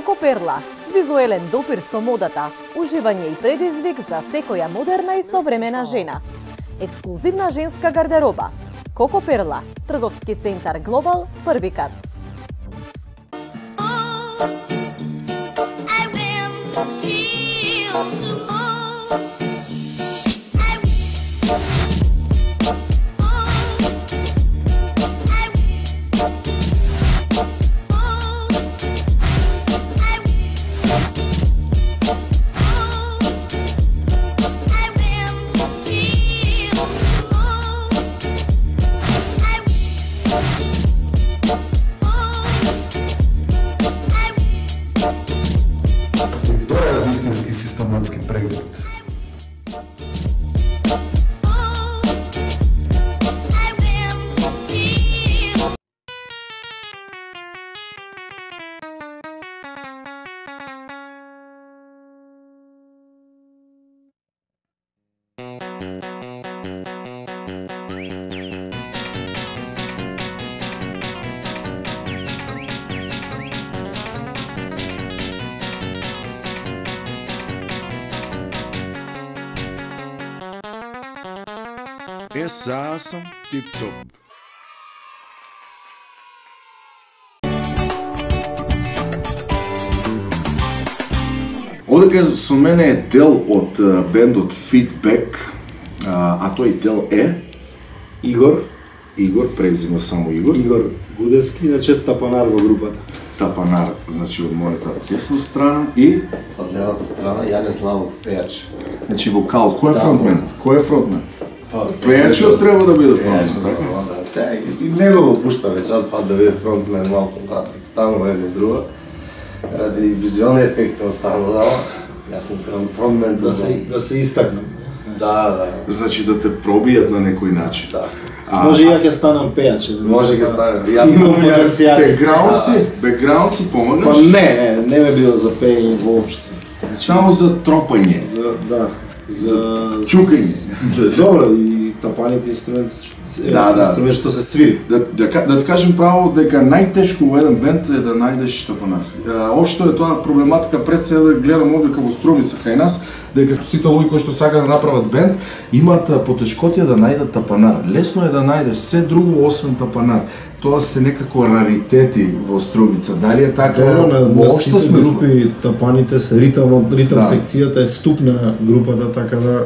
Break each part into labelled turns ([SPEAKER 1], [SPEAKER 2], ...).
[SPEAKER 1] Коко Перла, визуелен допир со модата, уживање и предизвик за секоја модерна и современа жена. Ексклузивна женска гардероба. Коко Перла, трговски центар Глобал, први кат.
[SPEAKER 2] Истински систематски преглед.
[SPEAKER 3] Сега сам тип-топ.
[SPEAKER 2] Одека со мене е дел од бендот Feedback, а тој дел е
[SPEAKER 4] Игор
[SPEAKER 2] презима само Игор.
[SPEAKER 4] Игор Гудески, иначе Тапанар во групата.
[SPEAKER 2] Тапанар, значи од мојата десна страна и
[SPEAKER 5] Од левата страна Јане Славов, пејач.
[SPEAKER 2] значи вокал. Кој е фронтмен? Кој е фронтмен?
[SPEAKER 5] Пејачот
[SPEAKER 2] треба да биде фронтмен, така?
[SPEAKER 5] Да, сега него го пушта вечер пат да биде фронтмен малку, да, представува едно друго. Ради визуални ефекти останува, јас сум фронтмен
[SPEAKER 4] Да се истакнам.
[SPEAKER 5] Да.
[SPEAKER 2] Значи да те пробијат на некој начин.
[SPEAKER 5] Да.
[SPEAKER 4] Може и ја ќе станам пејач.
[SPEAKER 5] Може ќе стане.
[SPEAKER 4] Имам потенцијал.
[SPEAKER 2] Бекграунд си помагаш?
[SPEAKER 4] Па не ме било за пеење воопшто.
[SPEAKER 2] Само за тропање. За чукање.
[SPEAKER 4] Добро, и тапаните инструмент што се свири.
[SPEAKER 2] Да ти кажем право дека најтешко во еден бенд е да најдеш тапанар. Општо е тоа проблематика пред се да гледам овде во Струмица кај нас, дека сите луѓе кои што сака да направат бенд имаат потешкотија да најдат тапанар. Лесно е да најдеш се друго освен тапанар. Тоа се некако раритети во Струмица. Дали е така во општо смисла?
[SPEAKER 4] Групи тапаните се ритам секцијата е ступ на групата, така да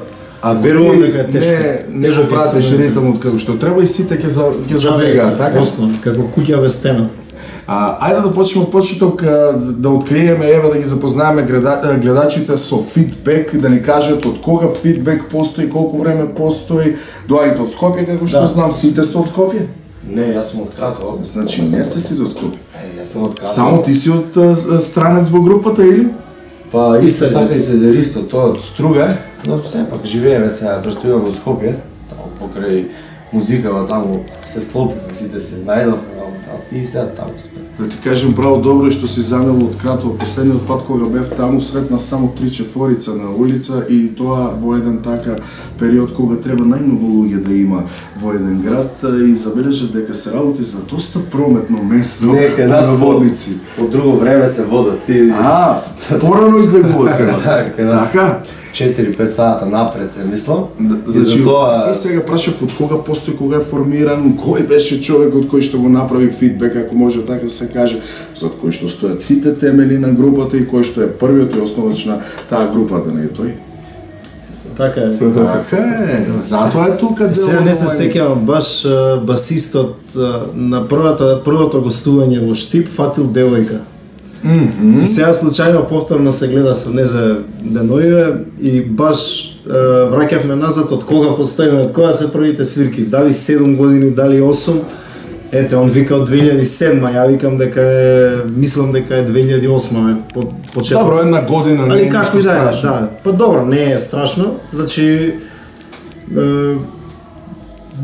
[SPEAKER 2] верувам
[SPEAKER 4] дека е тешко.
[SPEAKER 2] Не го пратиш ритмот како што треба и сите ќе забегаат, така?
[SPEAKER 4] Основно, како куќа без стена.
[SPEAKER 2] Ајде да почнеме од почеток, да откриеме, ева да ги запознаеме гледачите со Feedback, да ни кажат од кога Feedback постои, колку време постои, доаѓате од Скопје, како што знам, сите сте од Скопје?
[SPEAKER 5] Не, јас сум од Кратово.
[SPEAKER 2] Значи не сте си до Скопје.
[SPEAKER 5] Јас сум од Кратово.
[SPEAKER 2] Само ти си од странец во групата или?
[SPEAKER 5] Па исто така и сезеристо, тоа од Струга, но сепак живееме сега, престојуваме во Скопје, таму покрај музикава таму се склопивме, сите се најдовме и сега таму сме.
[SPEAKER 2] Да ти кажем право добро што си занел од Кратово. Последниот пат кога бев таму сретнав само 3/4 на улица и тоа во еден така период кога треба најмногу луѓе да има во еден град и забележав дека се работи за доста прометно место на водници.
[SPEAKER 5] По друго време се водат ти.
[SPEAKER 2] Порано излегуваат кај нас. Така?
[SPEAKER 5] 4-5 сата напред се мислам.
[SPEAKER 2] Значи, сега прашав од кога постои, кога е формиран, кој беше човекот кој што го направи Feedback, ако може така да се каже, зад кој што стојат сите темели на групата и кој што е првиот и основач на таа група, да не е тој?
[SPEAKER 4] Така е.
[SPEAKER 2] Така е. Затоа е тука дел.
[SPEAKER 4] Сега не се сеќавам баш басистот на првото гостување во Штип фатил девојка. И сега случајно повторно се гледа со Незе деноиве и баш враќавме назад од кога постоиме, од кога се првите свирки, дали 7 години, дали 8. Ете, он вика од 2007, ја викам дека мислам дека е 2008 почеток.
[SPEAKER 2] Добро, една година не е ништо страшно.
[SPEAKER 4] Да, па добро, не е страшно, значи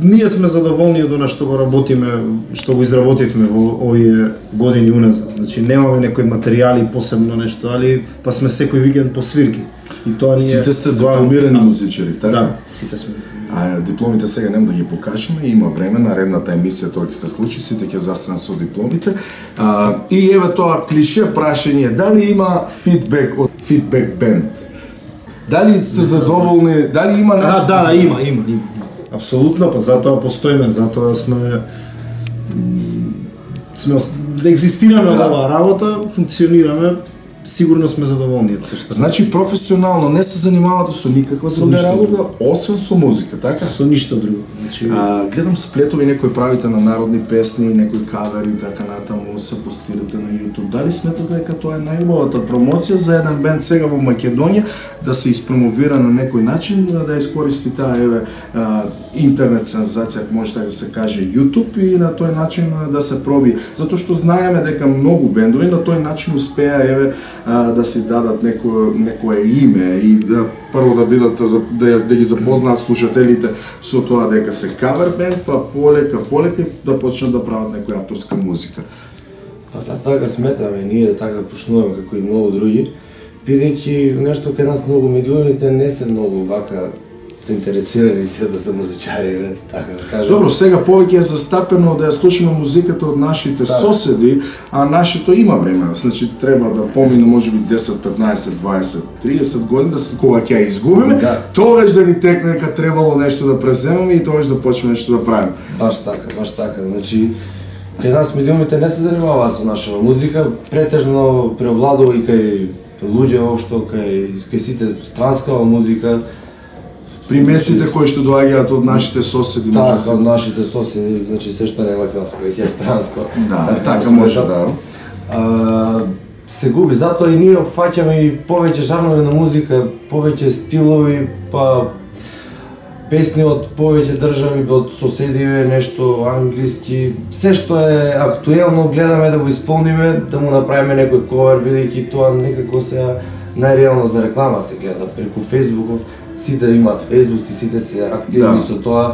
[SPEAKER 4] ние сме задоволни од она што го работиме, што го изработивме во овие години уназад. Значи немаме некои материјали посебно нешто, али па сме секој викенд по свирки. И тоа ние
[SPEAKER 2] сите сте дипломирани музичари, така?
[SPEAKER 4] Да, сите сме.
[SPEAKER 2] дипломите сега нема да ги покажеме, има време, наредната емисија тоа ќе се случи, сите ќе застанат со дипломите. И еве тоа клише прашање, дали има фидбек од Feedback Band? Дали сте задоволни, дали има нешто?
[SPEAKER 4] Да, има. Апсолутно, па затоа постоиме, затоа сме екзистираме во оваа работа, функционираме, сигурно сме задоволни од се што.
[SPEAKER 2] Значи професионално не се занимавате со никаква друга работа, освен со музика, така?
[SPEAKER 4] Со ништо друго. Значи
[SPEAKER 2] гледам сплетови, некои правите на народни песни, некои кавери, така натаму се постирате на YouTube. Дали сметате дека тоа е најубавата промоција за еден бенд сега во Македонија да се испромовира на некој начин, да искористи таа интернет сензација, ако може така да се каже, YouTube, и на тој начин да се проби, затоа што знаеме дека многу бендови на тој начин успеа да си дадат некое име и прво да бидат да ги запознаат слушателите со тоа дека се кавер бенд, па полека и да почнат да прават некоја авторска музика.
[SPEAKER 5] Па така сметаме, ние така почнуваме како и многу други, бидејќи нешто кај нас многу медиумите не се многу вака заинтересирани се да се музичари, така да кажам.
[SPEAKER 2] Добро, сега повеќе е застапено да ја слушаме музиката од нашите соседи, а нашето има време. Значи треба да помине можеби 10, 15, 20, 30 години кога ќе ја изгубиме, тогаш да ни текне дека требало нешто да преземеме и тогаш да почнеме нешто да правиме.
[SPEAKER 5] Баш така. Значи кај нас медиумите не се занимаваат со нашава музика, претежно преовладува и кај луѓе општо, кај сите странскава музика.
[SPEAKER 2] Примесите кои што доаѓаат од нашите соседи,
[SPEAKER 5] така, од нашите соседи, значи се што не македонско, веќе е странско.
[SPEAKER 2] Да, така може да.
[SPEAKER 5] Се губи, затоа и ние опфаќаме и повеќе жанрови на музика, повеќе стилови, па песни од повеќе држави, од соседиве, нешто англиски, се што е актуелно гледаме да го исполниме, да му направиме некој ковер, бидејќи тоа некако се најреално за реклама се гледа преку Фејсбуков. Сите имаат фејсбуци, сите се активни со тоа.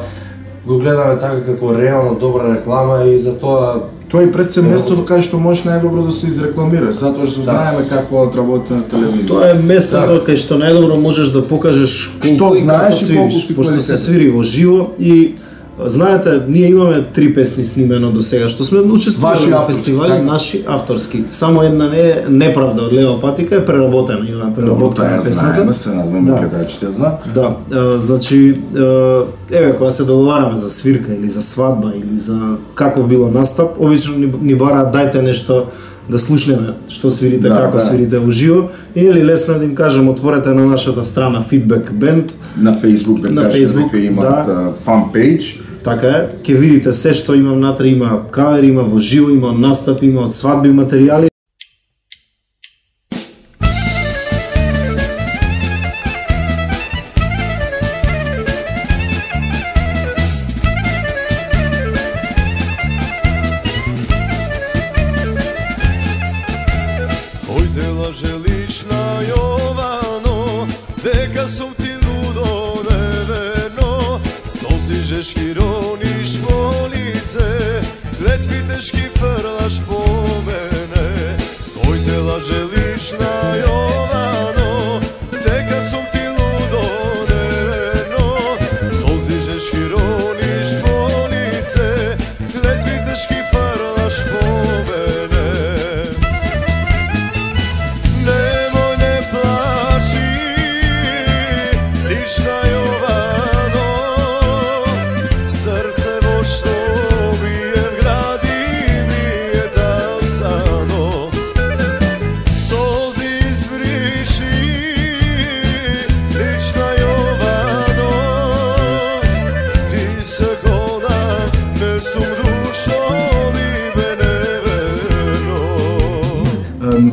[SPEAKER 5] Го гледаме така како реално добра реклама и затоа
[SPEAKER 2] тоа и пред се местото кај што можеш најдобро да се изрекламираш, затоа што знаеме како работи на телевизија.
[SPEAKER 4] Тоа е местото кај што најдобро можеш да покажеш
[SPEAKER 2] што знаеш и колку си
[SPEAKER 4] пошто се свири во живо и знаете, ние имаме 3 песни снимено до сега, што сме учествували на фестивали, наши авторски. Само една неправда од Лева патика е преработена, имаме преработка на песната.
[SPEAKER 2] Знаеме се, надваме гледачите знаат.
[SPEAKER 4] Да, значи, еве, кога се договараме за свирка или за свадба или за каков било настап, обично ни бараат дајте нешто да слушнеме што свирите, како свирите во живо, или лесно да им кажем отворете на нашата страна Feedback Band
[SPEAKER 2] на Facebook, да кажем дека имаат фан пејдж.
[SPEAKER 4] Така е, ќе видите се што имам внатре, има кавер, има во живо, има настап, има од свадби материјали.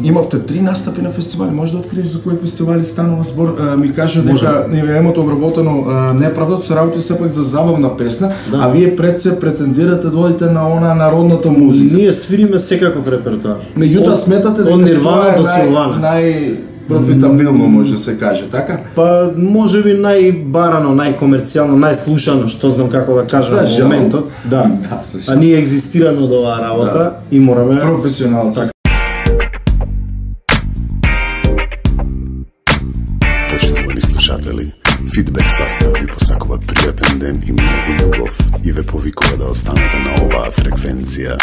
[SPEAKER 2] Имавте 3 настапи на фестивали, може да откриеш за кои фестивали станува збор, ми кажа дека имате обработено неправдата, се работи сепак за забавна песна, а вие пред се претендирате да одите на она народната музика.
[SPEAKER 4] Ние свириме секаков репертоар.
[SPEAKER 2] Меѓутоа сметате дека
[SPEAKER 4] Нирвана до Силвана.
[SPEAKER 2] Профитабилно може да се каже, така?
[SPEAKER 4] Па можеби најбарано, најкомерцијално, најслушано, што знам како да кажам во моментот. Да. А ние екзистираме од оваа работа и мораме
[SPEAKER 2] професионално.
[SPEAKER 3] Почитувани слушатели, Фидбек састав ви посакува пријатен ден и многу љубов и ве повикува да останете на оваа фреквенција.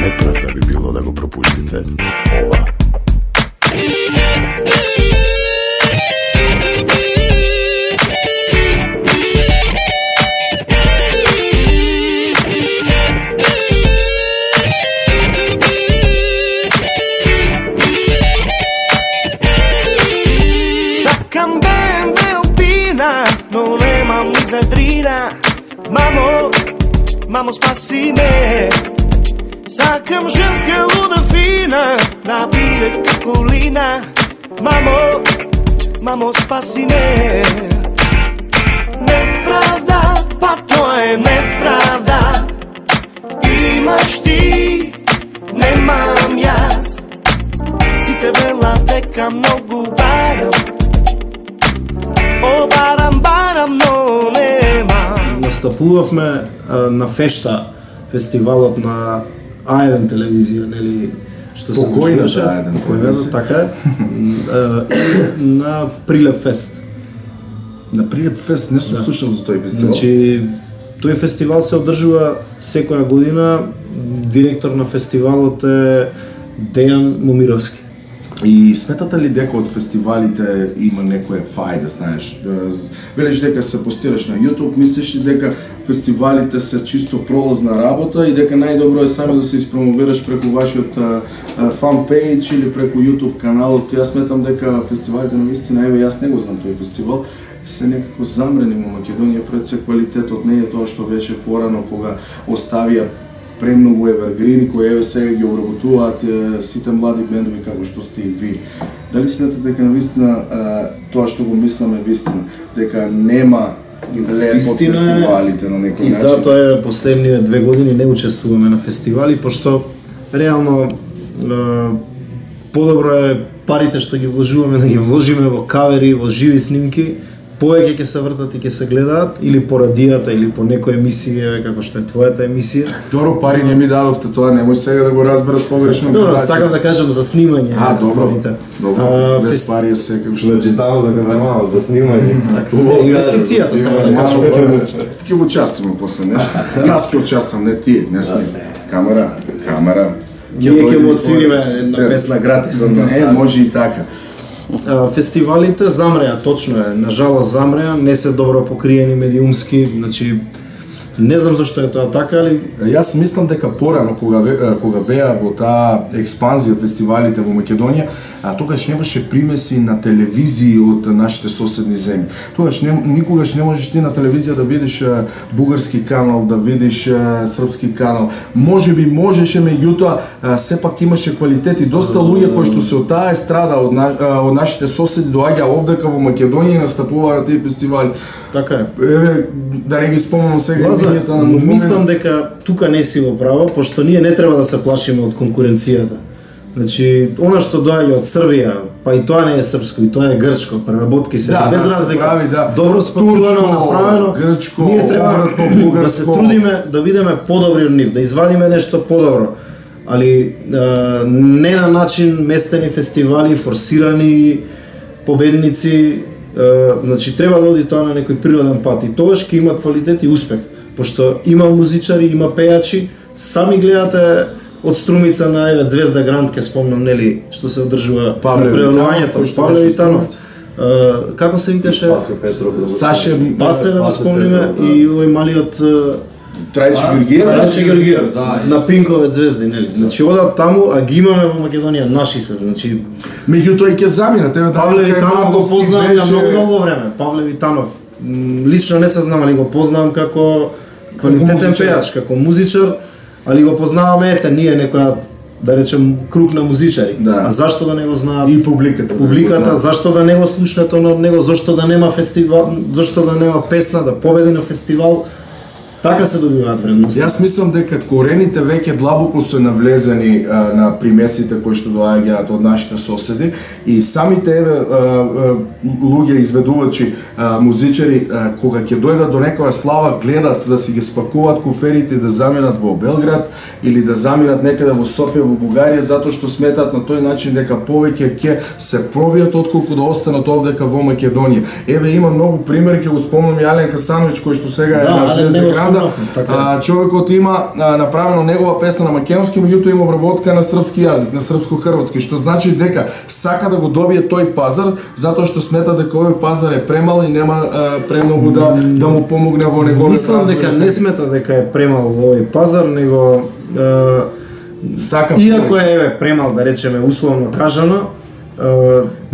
[SPEAKER 3] Неправда би било да го пропуштите ова.
[SPEAKER 6] Мамо, спаси ме. Сакам женска луда фина, напире колина. Мамо, спаси ме. Неправда, па тоа е неправда. Имаш ти, немам јас. Сите вела дека многу барам. О, барам, но немам.
[SPEAKER 4] Настапувавме на Фешта, фестивалот на А1 телевизија, нели, што се
[SPEAKER 2] покојната А1 телевизија,
[SPEAKER 4] така е, на Прилеп фест.
[SPEAKER 2] На Прилеп фест не сум слушал за тој фестивал.
[SPEAKER 4] Значи, тој фестивал се одржува секоја година, директор на фестивалот е Дејан Момировски.
[SPEAKER 2] И сметате ли дека од фестивалите има некоја фајда, знаеш? Велиш дека се постираш на YouTube, мислиш ли дека фестивалите се чисто пролазна работа и дека најдобро е само да се испромовираш преку вашиот фан пејдж или преку YouTube каналот? Јас сметам дека фестивалите навистина, еве јас не го знам тој фестивал, се некако замрени во Македонија, пред се квалитетот не е тоа што беше порано кога оставија премногу евергрин кои еве сега ги обработуваат сите млади бендови како што сте и ви. Дали сметате дека навистина тоа што го мисламе вистина, дека нема леп од фестивалите на некој начин?
[SPEAKER 4] И затоа последниве 2 години не учествуваме на фестивали, пошто реално подобро е парите што ги вложуваме да ги вложиме во кавери, во живи снимки, повеќе ќе се вртат и ќе се гледаат или по радијата или по некоја емисија како што е твојата емисија.
[SPEAKER 2] Добро, пари не ми дадовте, тоа не може сега да го разберат погрешно.
[SPEAKER 4] Добро, сакам да кажам за снимање.
[SPEAKER 2] Добро. Без пари е секако што.
[SPEAKER 5] Значи само за камерман, за снимање.
[SPEAKER 4] Инвестицијата само да кажам.
[SPEAKER 2] Ќе го учествуваме после нешто. Јас ќе учествам, не ти, не сме. Камера.
[SPEAKER 4] Ние ќе му оцениме една песна гратис од нас.
[SPEAKER 2] Може и така.
[SPEAKER 4] Фестивалите замреа, точно е, нажалост замреа, не се добро покриени медиумски, значи не знам зашто е тоа така, али
[SPEAKER 2] јас мислам дека порано кога беа во таа експанзија фестивалите во Македонија, тогаш немаше примеси на телевизии од нашите соседни земји. Тогаш никогаш не можеш ти на телевизија да видиш бугарски канал, да видиш српски канал. Можеби можеше, меѓутоа сепак имаше квалитет и доста луѓе кои што се од таа естрада од нашите соседи доаѓаа овдека во Македонија и настапуваа на тие фестивали.
[SPEAKER 4] Така е.
[SPEAKER 2] Еве да не ги спомнам сега.
[SPEAKER 4] Мислам дека тука не си во право, пошто ние не треба да се плашиме од конкуренцијата. Значи, она што доаѓа од Србија, па и тоа не е српско, и тоа е грчко, преработки се без разлика. Добро спакувано, направено,
[SPEAKER 2] грчко,
[SPEAKER 4] ние треба да се трудиме да бидеме подобри од нив, да извадиме нешто подобро. Али не на начин местени фестивали, форсирани победници, значи треба да оди тоа на некој природен пат и тогаш ќе има квалитет и успех, пошто има музичари, има пејачи, сами гледате од Струмица на еве Звезда Гранд, ке спомнам, нели, што се одржува предавањето, Павле Витанов. Како се викаше?
[SPEAKER 5] Пасе Петров.
[SPEAKER 4] Саше Пасе да го спомниме и овој малиот
[SPEAKER 2] Трајче
[SPEAKER 4] Георгиев, на Пинкове звезди, нели? Значи одат таму, а ги имаме во Македонија наши се, значи
[SPEAKER 2] меѓутоа и ќе заминат.
[SPEAKER 4] Павле Витанов го познавам на многу долго време. Павле Витанов лично не се знам, али го познавам како квалитетен пејач, како музичар, али го познаваме ние некоја, да речем, круг на музичари.
[SPEAKER 2] Да.
[SPEAKER 4] А зашто да не го знаат
[SPEAKER 2] и публиката?
[SPEAKER 4] Публиката, зашто да не го слушнат од него, зашто да нема фестивал, зашто да нема песна да победи на фестивал? Така се добиваат вредности.
[SPEAKER 2] Јас мислам дека корените веќе длабоко се навлезени на примесите кои што доаѓаат од нашите соседи и самите луѓе изведувачи, музичари, кога ќе дојдат до некоја слава, гледат да си ги спакуваат куферите и да заминат во Белград или да заминат некаде во Софија, во Бугарија, затоа што сметат на тој начин дека повеќе ќе се пробијат отколку да останат овдека во Македонија. Еве има многу примери, ќе го спомнам и Ален Хасановиќ кој што сега е на Звезда Гранда. Човекот има направено негова песна на македонски, меѓутоа има обработка на српски јазик, на српско-хрватски, што значи дека сака да го добие тој пазар, затоа што смета дека овој пазар е премал и нема премногу да му помогне во неговиот
[SPEAKER 4] развој. Мислам дека не смета дека е премал овој пазар, него
[SPEAKER 2] сака
[SPEAKER 4] иако е премал, да речеме условно кажано,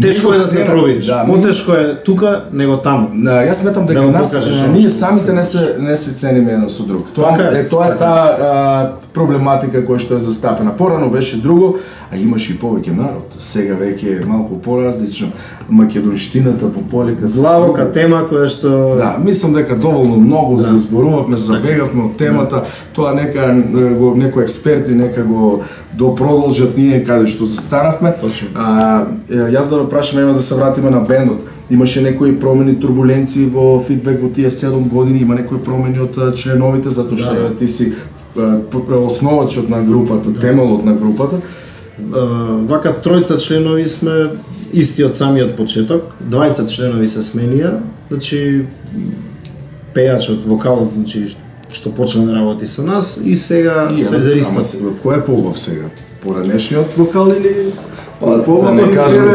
[SPEAKER 4] тешко е да се проби. Потешко е тука него таму.
[SPEAKER 2] Јас сметам дека ние самите не се цениме еден со друг. Тоа е таа проблематика која што е застапена. Порано беше друго, а имаше и повеќе народ. Сега веќе е малку поразлично. Македонштината по полека
[SPEAKER 4] длабока тема која што
[SPEAKER 2] мислам дека доволно многу зборувавме, забегавме од темата. Тоа нека некои експерти нека го допродолжат ние каде што застанавме. Јас да прашам, да се вратиме на бендот. Имаше некои промени, турбуленции во фидбек во тие 7 години, има некои промени од членовите, затоа што ти си основачот на групата, темелот на групата.
[SPEAKER 4] Вака тројца членови сме исти од самиот почеток, 20 членови се сменија, значи пејачот, вокалот, значи што почна да работи со нас и сега се за исто.
[SPEAKER 2] Кој е поубав сега? Поранешниот вокал или
[SPEAKER 5] Да не кажам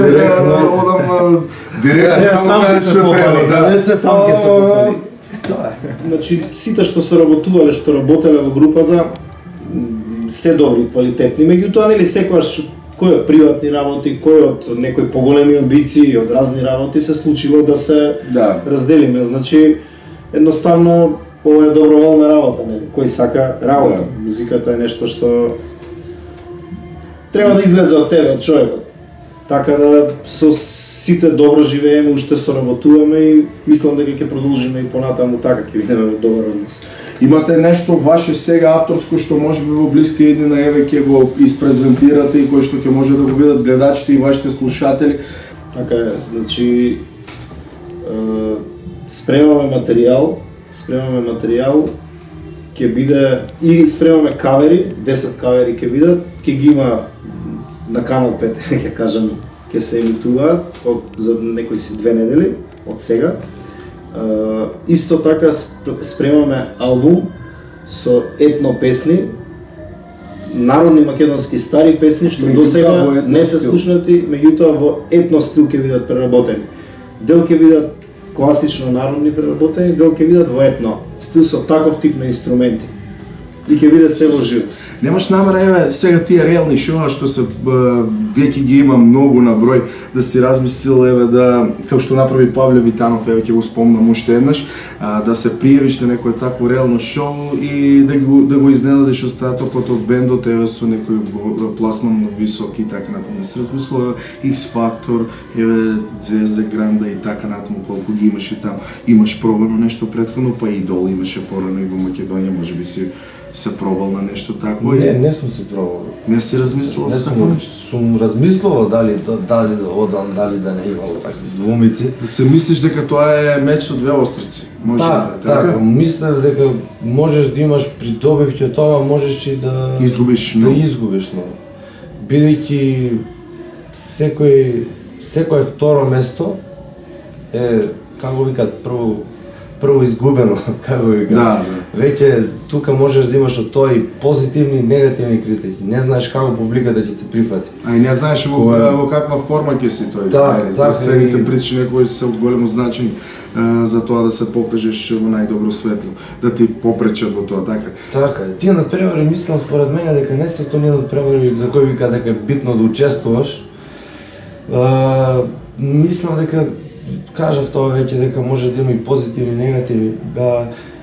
[SPEAKER 5] директно.
[SPEAKER 4] Сам се пофали, да не се сам ке се пофали. Значи, сите што се работувале, што работеле во групата, се добри, квалитетни, меѓутоа нели секогаш кој од приватни работи, кој од некои поголеми амбиции, од разни работи се случило да се разделиме. Значи, едноставно ова е доброволна работа, нели? Кој сака работа. Музиката е нешто што треба да излезе од тебе, од човекот. Така да со сите добро живееме, уште соработуваме и мислам дека ќе продолжиме и понатаму така ќе видиме добар однос.
[SPEAKER 2] Имате нешто ваше сега авторско што можеби во блиска иднина еве ќе го испрезентирате и кој што ќе може да го видат гледачите и вашите слушатели?
[SPEAKER 4] Така е, значи спремаме материјал, ќе биде и спремаме кавери, 10 кавери ќе бидат, ќе ги има на Канал 5, ќе кажам, ќе се емитуваат за некои си 2 недели од сега. Исто така спремаме албум со етно песни, народни македонски стари песни што до сега не се слушнати, меѓутоа во етно стил ќе бидат преработени. Дел ќе бидат класично народни преработени, дел ќе бидат во етно стил со таков тип на инструменти. И ќе биде се во живо.
[SPEAKER 2] Немаш намера, еве, сега тие реални шоа што се веќе ги има многу на број, да си размислил, еве, да, како што направи Павле Витанов, еве, ќе го спомнам уште еднаш, да се пријавиш на некој такво реално шоу и да го изненадиш остатокот од бендот, еве, со некој пласман висок и така натаму. Да се размислува X Factor, еве, Звезда Гранда и така натаму, колку ги имаше таму. Имаш пробано нешто претходно, па и Идол имаше порано и во Македонија, можеби си се пробал на нешто такво?
[SPEAKER 5] Не сум се пробал.
[SPEAKER 2] Не си размислувал за такво нешто?
[SPEAKER 5] Сум размислувал дали одам, дали да не имало такви двумици.
[SPEAKER 2] Се мислиш дека тоа е меч со две острици? Може
[SPEAKER 5] така, мислев дека можеш да имаш придобив ќе тоа, можеш и да
[SPEAKER 2] изгубиш
[SPEAKER 5] но бидејќи секое второ место е, како викат, прво изгубено, како викат. Веќе тука можеш да имаш од тоа и позитивни и негативни критики. Не знаеш како публиката ќе те прифати.
[SPEAKER 2] А и не знаеш во каква форма ќе си тој. Светните причини некои се од големо значење за тоа да се покажеш во најдобро светло, да ти попречат во тоа, така.
[SPEAKER 5] Така, тие надпревари мислам според мене дека не се тие надпревари за кои вика дека е битно да учествуваш. Мислам дека кажав тоа веќе дека може да има и позитивни и негативни.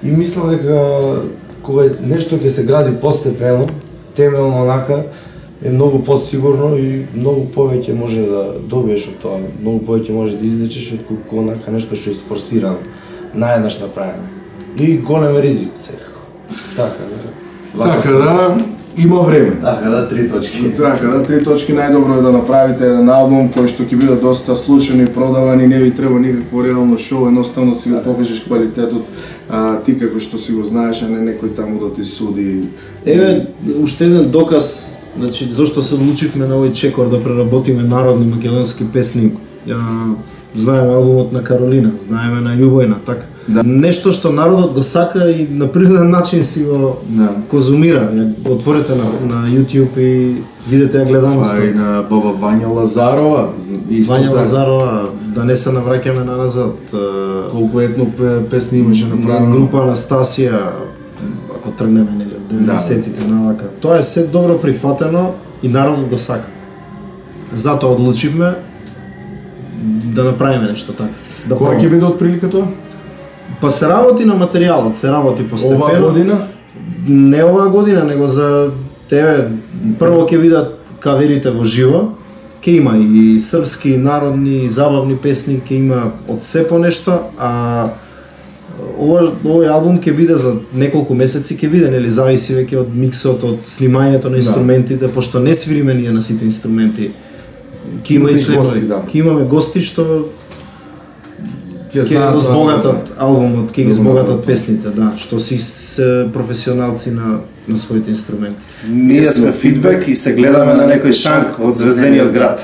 [SPEAKER 5] И мислам дека кога нешто ќе се гради постепено, темелно онака, е многу посигурно и многу повеќе може да добиеш од тоа, многу повеќе можеш да излечиш отколку онака нешто што е сфорсирано, наеднаш направено. И голем ризик секако. Така,
[SPEAKER 2] Така да, има време.
[SPEAKER 5] Така да, 3 точки.
[SPEAKER 2] Така да, 3 точки, најдобро е да направите еден албум кој што ќе биде доста слушан и продаван и не ви треба никакво реално шоу, едноставно си го покажеш квалитетот ти како што си го знаеш, а не некој таму да ти суди.
[SPEAKER 4] Еве, уште еден доказ, значи, зашто се одлучивме на овој чекор да преработиме народни македонски песни. Знаеме албумот на Каролина, знаеме на Љубојна, така.
[SPEAKER 2] Да.
[SPEAKER 4] Нешто што народот го сака и на природен начин си го конзумира. Ја отворите на YouTube и видите ја гледаноста.
[SPEAKER 2] И на баба Вања Лазарова,
[SPEAKER 4] Вања Лазарова, да не се навраќаме на назад.
[SPEAKER 2] Колку етно песни имаше направено.
[SPEAKER 4] Група Анастасија, ако тргнеме нели од 90-тите навака. Тоа е се добро прифатено и народот го сака. Затоа одлучивме да направиме нешто такво. Да
[SPEAKER 2] Кога ќе биде отприлика тоа?
[SPEAKER 4] Па се работи на материјалот, се работи постепено.
[SPEAKER 2] Оваа година?
[SPEAKER 4] Не оваа година, него за тебе прво ќе видат каверите во живо. Ќе има и српски, народни, забавни песни, ќе има од се по нешто, а овој албум ќе биде за неколку месеци, ќе биде, нели, зависи веќе од миксот, од снимањето на инструментите, пошто не свириме ние на сите инструменти. Ќе има и членови, ќе имаме гости што ќе го збогатат албумот, ќе ги збогатат песните, да, што си се професионалци на своите инструменти.
[SPEAKER 7] Ние сме Фидбек и се гледаме на некој шанк од Звездениот град.